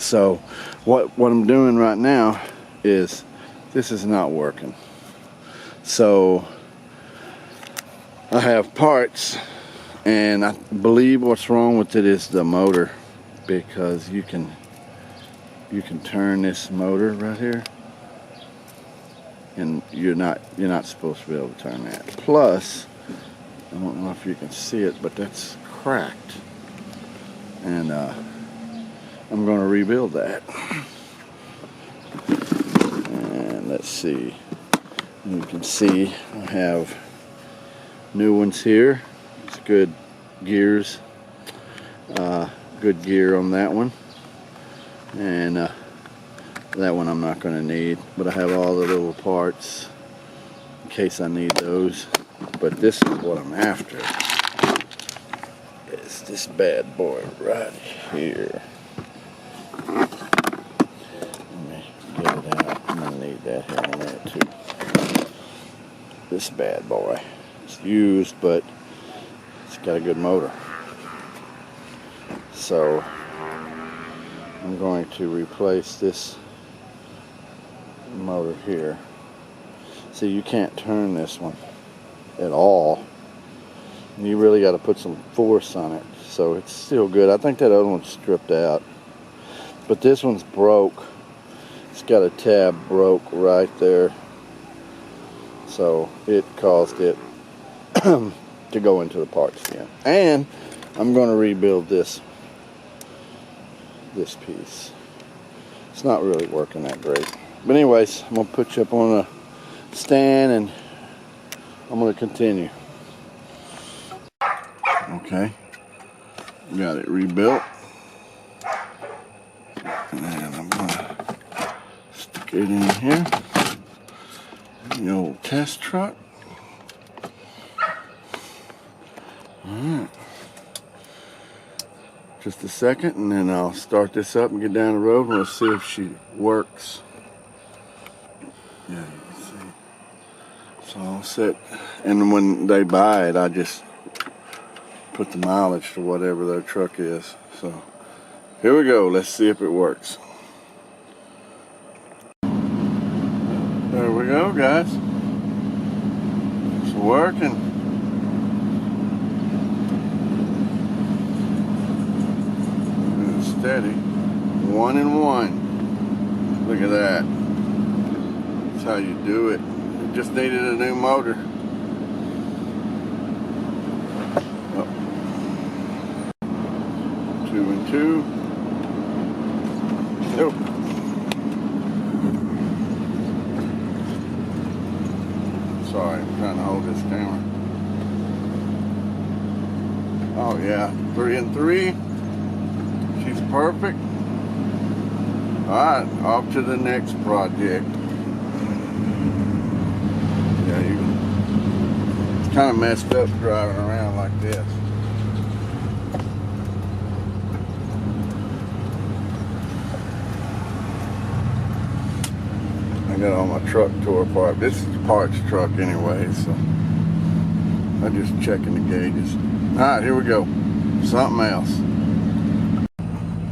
So what I'm doing right now is this is not working. So I have parts, and I believe what's wrong with it is the motor, because you can turn this motor right here, and you're not supposed to be able to turn that. Plus, I don't know if you can see it, but that's cracked, and I'm going to rebuild that. And let's see, you can see I have new ones here. It's good gears, good gear on that one, and that one I'm not going to need, but I have all the little parts in case I need those. But this is what I'm after. It's this bad boy right here. Let me get it out. I'm going to need that here in a minute too. This bad boy. It's used, but it's got a good motor. So I'm going to replace this motor here. See, you can't turn this one at all. You really got to put some force on it. So it's still good. I think that other one's stripped out, but this one's broke. It's got a tab broke right there, so it caused it to go into the parts again. And I'm going to rebuild this piece. It's not really working that great. But anyways, I'm going to put you up on a stand and I'm going to continue. Okay, got it rebuilt. And I'm going to stick it in here. The old test truck. Alright. Just a second, and then I'll start this up and get down the road, and we'll see if she works. Yeah, you can see. It's all set. And when they buy it, I just put the mileage to whatever their truck is. So here we go. Let's see if it works. There we go, guys. It's working. Steady. 1 and 1. Look at that. That's how you do it. It just needed a new motor. Oh. 2 and 2. Nope. Sorry, I'm trying to hold this camera. Oh yeah, 3 and 3. She's perfect. Alright, off to the next project. Yeah, it's kind of messed up driving around like this. I got all my truck tore apart. This is the parts truck anyway, so I'm just checking the gauges. Alright, here we go. Something else.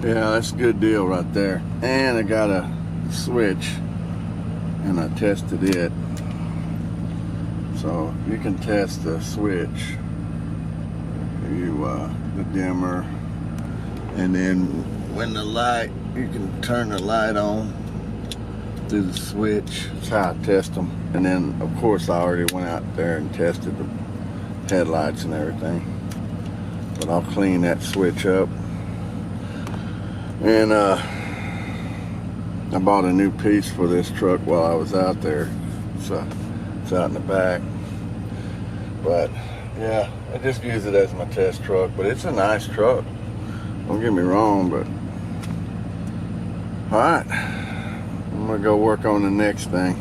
Yeah, that's a good deal right there. And I got a switch, and I tested it. So you can test the switch, the dimmer, and then when the light, you can turn the light on through the switch. That's how I test them. And then of course I already went out there and tested the headlights and everything. But I'll clean that switch up. And I bought a new piece for this truck while I was out there. So it's out in the back. But yeah, I just use it as my test truck. But it's a nice truck. Don't get me wrong, but alright. I'm gonna go work on the next thing.